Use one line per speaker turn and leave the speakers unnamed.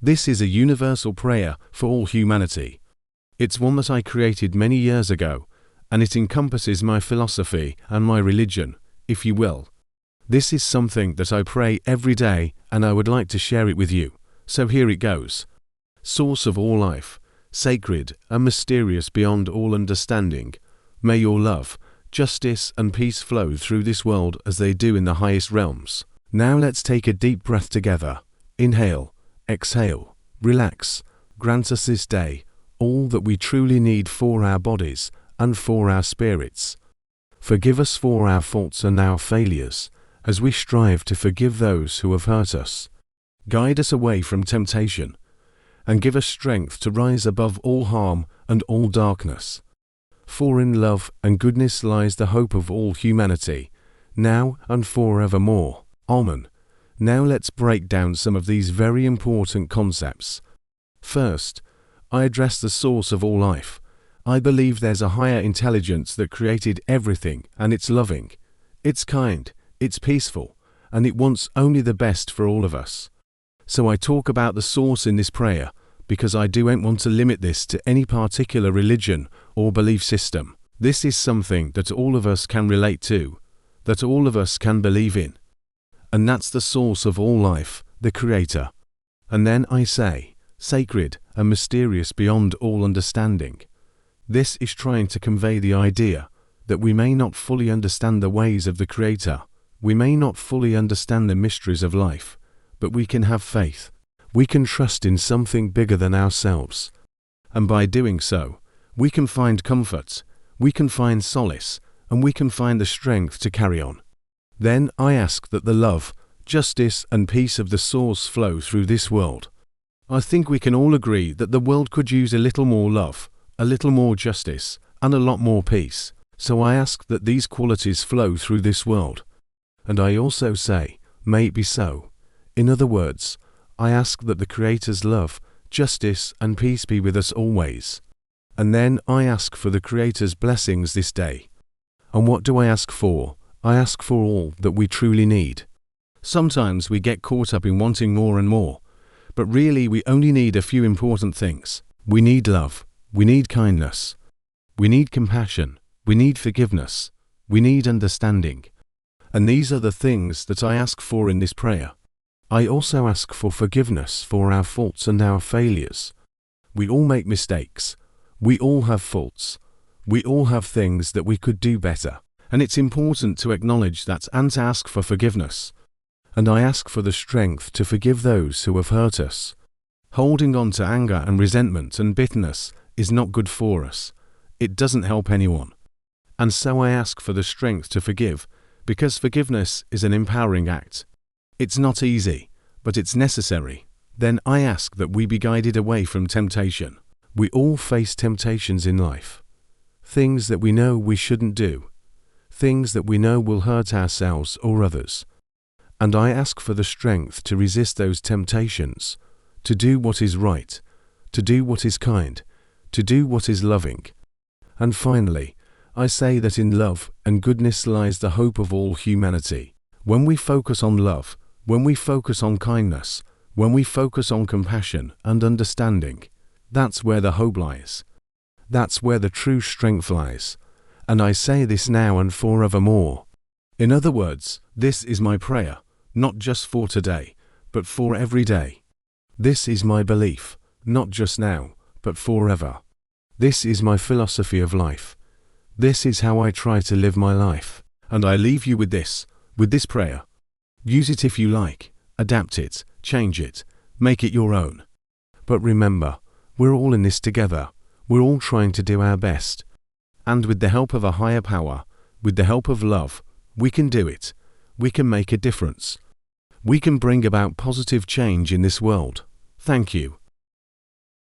This is a universal prayer for all humanity. It's one that I created many years ago, and it encompasses my philosophy and my religion, if you will. This is something that I pray every day, and I would like to share it with you. So here it goes. Source of all life, sacred and mysterious beyond all understanding, may your love, justice and peace flow through this world as they do in the highest realms. Now let's take a deep breath together. Inhale, exhale, relax. Grant us this day all that we truly need for our bodies and for our spirits. Forgive us for our faults and our failures, as we strive to forgive those who have hurt us. Guide us away from temptation, and give us strength to rise above all harm and all darkness. For in love and goodness lies the hope of all humanity, now and forevermore. Amen. Now let's break down some of these very important concepts. First, I address the source of all life. I believe there's a higher intelligence that created everything, and it's loving, it's kind, it's peaceful, and it wants only the best for all of us. So I talk about the source in this prayer, because I don't want to limit this to any particular religion or belief system. This is something that all of us can relate to, that all of us can believe in. And that's the source of all life, the Creator. And then I say, sacred and mysterious beyond all understanding. This is trying to convey the idea that we may not fully understand the ways of the Creator, we may not fully understand the mysteries of life, but we can have faith. We can trust in something bigger than ourselves. And by doing so, we can find comfort, we can find solace, and we can find the strength to carry on. Then I ask that the love, justice, and peace of the source flow through this world. I think we can all agree that the world could use a little more love, a little more justice, and a lot more peace. So I ask that these qualities flow through this world. And I also say, may it be so. In other words, I ask that the Creator's love, justice, and peace be with us always. And then I ask for the Creator's blessings this day. And what do I ask for? I ask for all that we truly need. Sometimes we get caught up in wanting more and more, but really we only need a few important things. We need love, we need kindness, we need compassion, we need forgiveness, we need understanding. And these are the things that I ask for in this prayer. I also ask for forgiveness for our faults and our failures. We all make mistakes. We all have faults. We all have things that we could do better. And it's important to acknowledge that and to ask for forgiveness. And I ask for the strength to forgive those who have hurt us. Holding on to anger and resentment and bitterness is not good for us. It doesn't help anyone. And so I ask for the strength to forgive, because forgiveness is an empowering act. It's not easy, but it's necessary. Then I ask that we be guided away from temptation. We all face temptations in life. Things that we know we shouldn't do. Things that we know will hurt ourselves or others. And I ask for the strength to resist those temptations, to do what is right, to do what is kind, to do what is loving. And finally, I say that in love and goodness lies the hope of all humanity. When we focus on love, when we focus on kindness, when we focus on compassion and understanding, that's where the hope lies. That's where the true strength lies. And I say this now and forevermore. In other words, this is my prayer, not just for today, but for every day. This is my belief, not just now, but forever. This is my philosophy of life. This is how I try to live my life. And I leave you with this prayer. Use it if you like, adapt it, change it, make it your own. But remember, we're all in this together. We're all trying to do our best. And with the help of a higher power, with the help of love, we can do it. We can make a difference. We can bring about positive change in this world. Thank you.